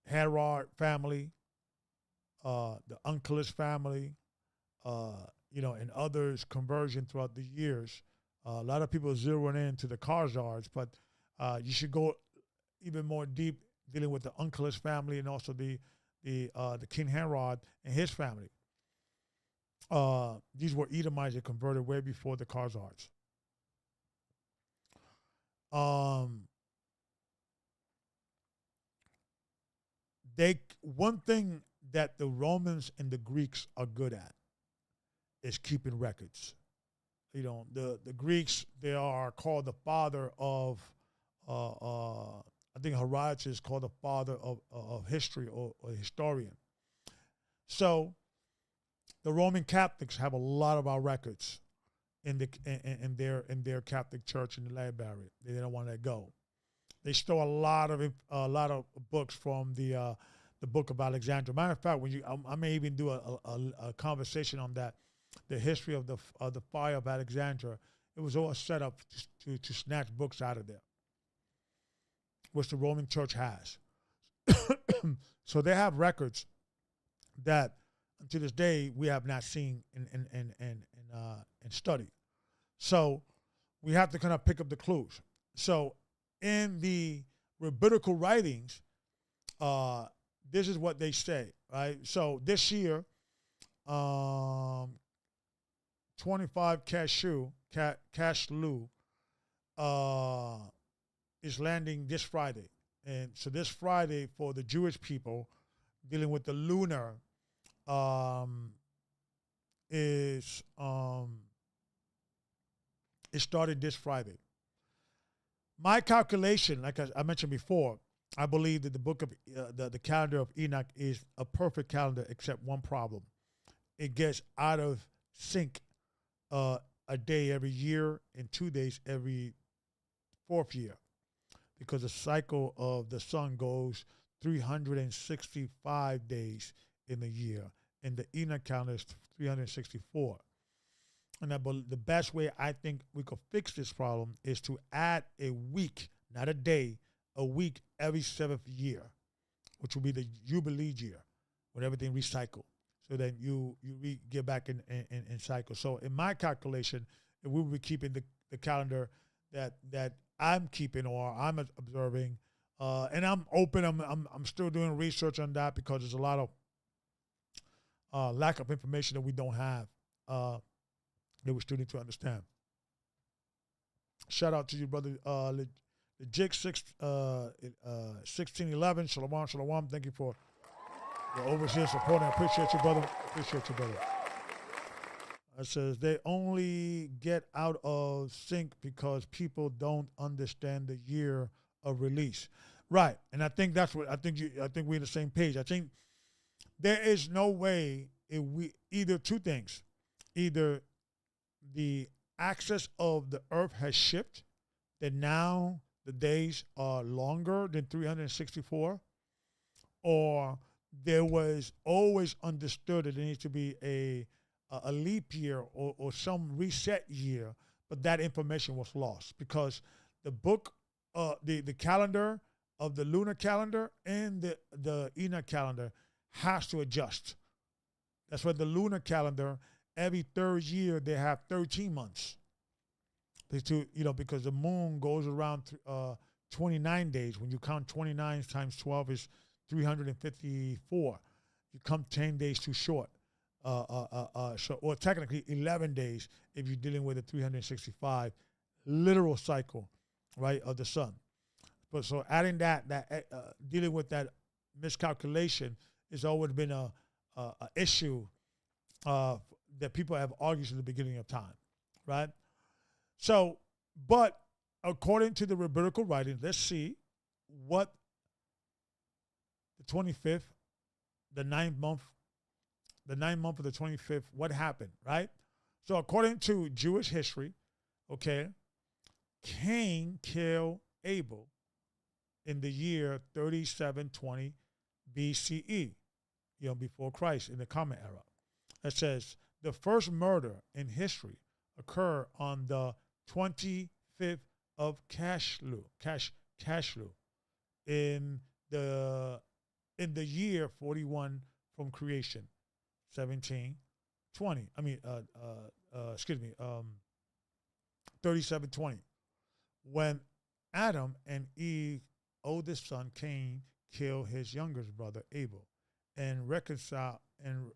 Herod family, the Uncleist family, and others' conversion throughout the years. A lot of people zeroing in to the Khazars, but you should go even more deep dealing with the Uncleist family and also the King Herod and his family. These were Edomites that converted way before the Khazars. One thing that the Romans and the Greeks are good at is keeping records. The Greeks, they are called the father of, I think Herodotus is called the father of history or historian. So the Roman Catholics have a lot of our records in their Catholic church in the library. They don't want to let go. They stole a lot of books from the Book of Alexandria. Matter of fact, I may even do a conversation on that, the history of the fire of Alexandria. It was all set up to snatch books out of there, which the Roman Church has. So they have records that, to this day, we have not seen and studied. So we have to kind of pick up the clues. So in the rabbinical writings, this is what they say, right? So this year, 25 Cashew is landing this Friday. And so this Friday for the Jewish people dealing with the lunar it started this Friday. My calculation, like I mentioned before, I believe that the book of the calendar of Enoch is a perfect calendar, except one problem: it gets out of sync a day every year and 2 days every fourth year, because the cycle of the sun goes 365 days in a year, and the Enoch calendar is 364. And the best way I think we could fix this problem is to add a week, not a day, a week every seventh year, which will be the Jubilee year, when everything recycle. So then you get back in cycle. So in my calculation, if we were keeping the calendar that I'm keeping or I'm observing, and I'm open, I'm still doing research on that, because there's a lot of lack of information that we don't have, that we still need to understand. Shout out to you, brother. The Jig 1611. Shalom, shalom. Thank you for the overseer support. I appreciate you, brother. It says they only get out of sync because people don't understand the year of release. Right, and I think that's what I think we're on the same page. I think there is no way if we either two things, either the axis of the earth has shifted, that now the days are longer than 364, or there was always understood that there needs to be a leap year or some reset year, but that information was lost because the book, the calendar of the lunar calendar and the Enoch calendar has to adjust. That's why the lunar calendar, every third year, they have 13 months. Because the moon goes around 29 days. When you count 29 times 12 is 354. You come 10 days too short. Or technically 11 days if you're dealing with a 365 literal cycle, right, of the sun. But so adding that dealing with that miscalculation has always been a issue that people have argued since the beginning of time, right? So, but according to the rabbinical writings, let's see what the 25th, the ninth month of the 25th, what happened, right? So according to Jewish history, okay, Cain killed Abel in the year 3720 BCE, before Christ, in the Common Era. It says the first murder in history occurred on the 25th of Cashew in the year 41 from creation, 3720, when Adam and Eve, oldest son Cain, killed his youngest brother Abel, and reconcile and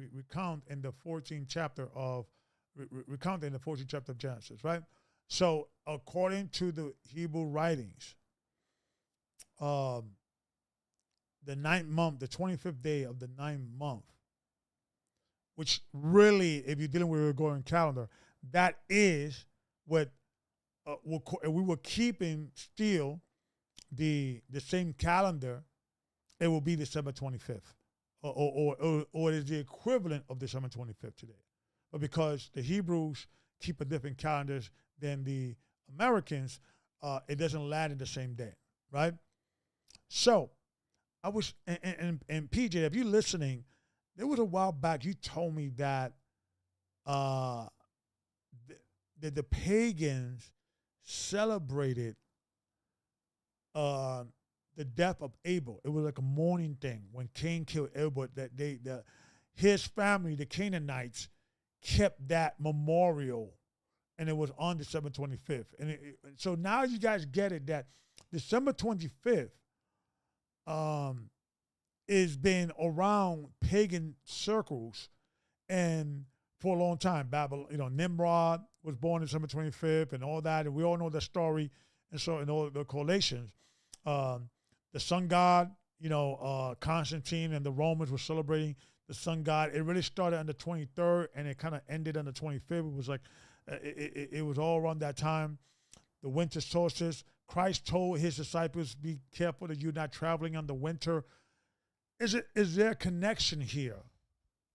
recount in the 14th chapter of Genesis, right? So according to the Hebrew writings, the ninth month, the 25th day of the ninth month, which really, if you're dealing with a Gregorian calendar, that is what we were keeping still the same calendar, it will be December 25th, or it is the equivalent of December 25th today. But because the Hebrews keep a different calendars than the Americans, it doesn't land in the same day, right? So I was, and PJ, if you're listening, there was a while back you told me that uh, the pagans celebrated uh, the death of Abel. It was like a mourning thing when Cain killed Abel. That his family, the Canaanites, kept that memorial, and it was on December 25th. And so now you guys get it that December 25th is been around pagan circles and for a long time. Babylon, Nimrod was born December 25th and all that, and we all know the story, and so in all the correlations. The sun god, Constantine and the Romans were celebrating the sun god. It really started on the 23rd and it kind of ended on the 25th. It was like, it was all around that time. The winter solstice, Christ told his disciples, be careful that you're not traveling on the winter. Is there a connection here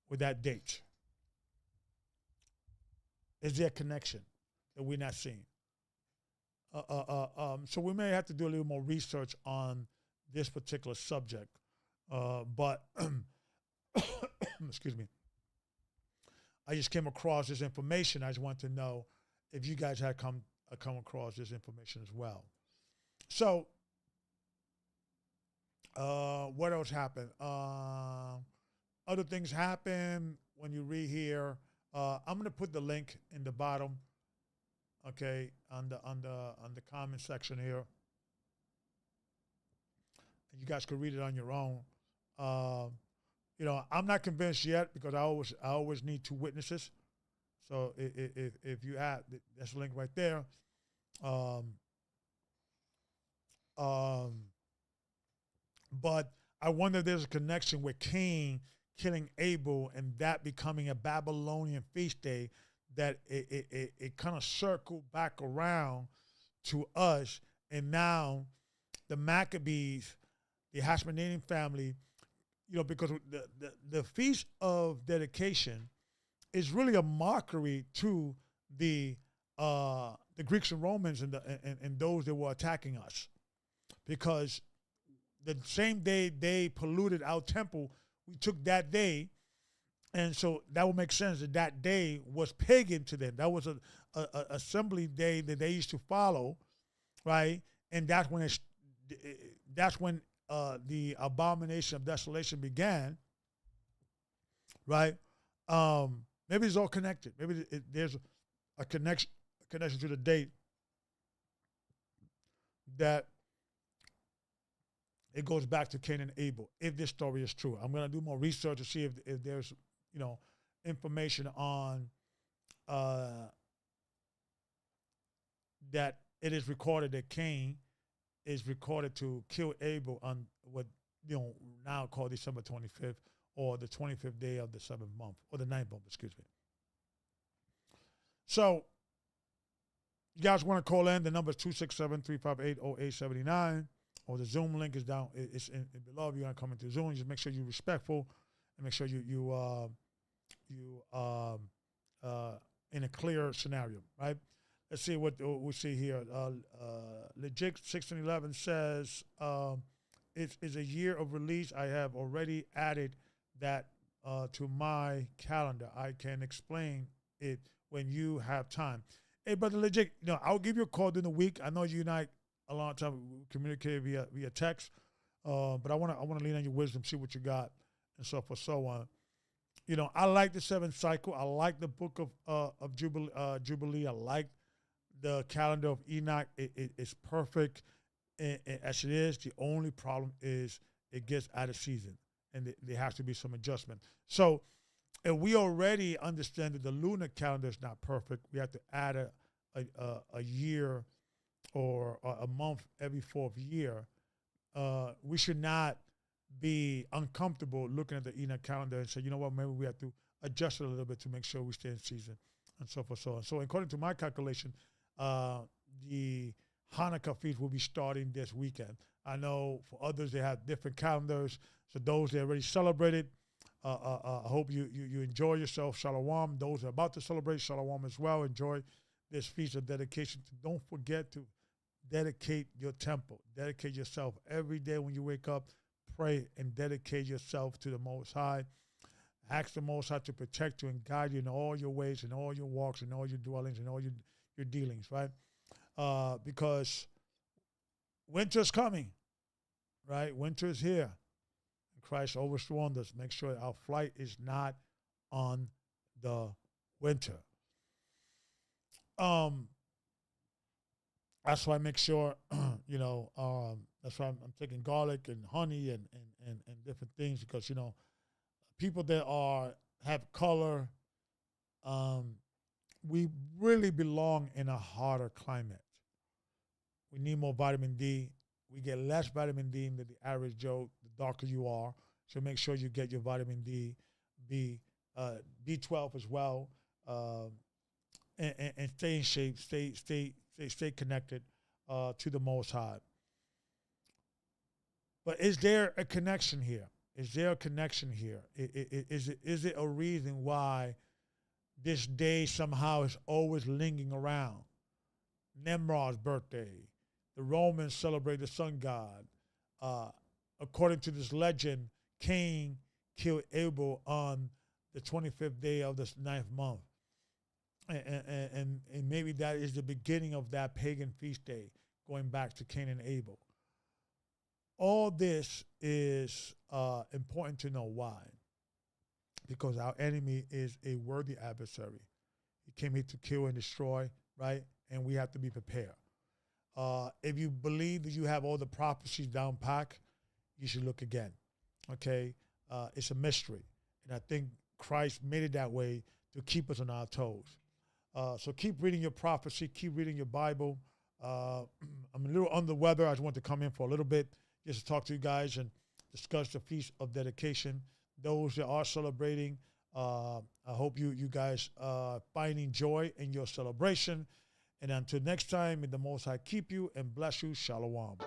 with that date? Is there a connection that we're not seeing? So we may have to do a little more research on this particular subject. But, excuse me, I just came across this information. I just want to know if you guys had come across this information as well. So, what else happened? Other things happen when you read here. I'm going to put the link in the bottom, okay, on the comment section here. And you guys can read it on your own. I'm not convinced yet because I always need two witnesses. So if you have, that's the link right there. But I wonder if there's a connection with Cain killing Abel and that becoming a Babylonian feast day, that it kind of circled back around to us. And now the Maccabees, the Hashmonean family, because the Feast of Dedication is really a mockery to the Greeks and Romans and those that were attacking us. Because the same day they polluted our temple, we took that day, and so that would make sense that day was pagan to them. That was a assembly day that they used to follow, right? And that's when the abomination of desolation began, right? Maybe it's all connected. Maybe there's a connection to the date that it goes back to Cain and Abel, if this story is true. I'm going to do more research to see if there's, information on that it is recorded that Cain is recorded to kill Abel on what, now called December 25th, or the 25th day of the 7th month, or the 9th month, excuse me. So, you guys want to call in, the number is 267-358-0879. Or the Zoom link is down. It's in below. If you're gonna come into Zoom, just make sure you're respectful and make sure you in a clear scenario, right? Let's see what we see here. Legit 1611 says it is a year of release. I have already added that to my calendar. I can explain it when you have time. Hey, brother, legit. I'll give you a call during the week. I know you and I a long time we communicated via text, but I want to lean on your wisdom, see what you got, and so forth, so on. I like the 7th cycle. I like the book of Jubilee. I like the calendar of Enoch. It's perfect as it is. The only problem is it gets out of season, and there has to be some adjustment. So, if we already understand that the lunar calendar is not perfect, we have to add a year or a month every 4th year. We should not be uncomfortable looking at the Enoch calendar and say, you know what, maybe we have to adjust it a little bit to make sure we stay in season, and so forth, so on. So according to my calculation, the Hanukkah feast will be starting this weekend. I know for others, they have different calendars. So those that already celebrated, I hope you enjoy yourself. Shalom. Those that are about to celebrate, shalom as well. Enjoy this feast of dedication. Don't forget to dedicate your temple. Dedicate yourself every day when you wake up. Pray and dedicate yourself to the Most High. Ask the Most High to protect you and guide you in all your ways, in all your walks, in all your dwellings, in all your dealings, right? Because winter's coming, right? Winter is here. Christ overswarmed us. Make sure our flight is not on the winter. That's why I make sure, that's why I'm taking garlic and honey and different things because, people that have color, we really belong in a hotter climate. We need more vitamin D. We get less vitamin D than the average Joe, the darker you are. So make sure you get your vitamin D, B12 as well, and stay in shape, stay connected to the Most High. But is there a connection here? Is there a connection here? Is it a reason why this day somehow is always lingering around? Nimrod's birthday. The Romans celebrate the sun god. According to this legend, Cain killed Abel on the 25th day of the 9th month. And maybe that is the beginning of that pagan feast day, going back to Cain and Abel. All this is important to know. Why? Because our enemy is a worthy adversary. He came here to kill and destroy, right? And we have to be prepared. If you believe that you have all the prophecies down packed, you should look again, okay? It's a mystery. And I think Christ made it that way to keep us on our toes. So keep reading your prophecy, keep reading your Bible. I'm a little under the weather. I just want to come in for a little bit just to talk to you guys and discuss the Feast of Dedication. Those that are celebrating, I hope you guys are finding joy in your celebration. And until next time, may the Most High keep you and bless you. Shalom.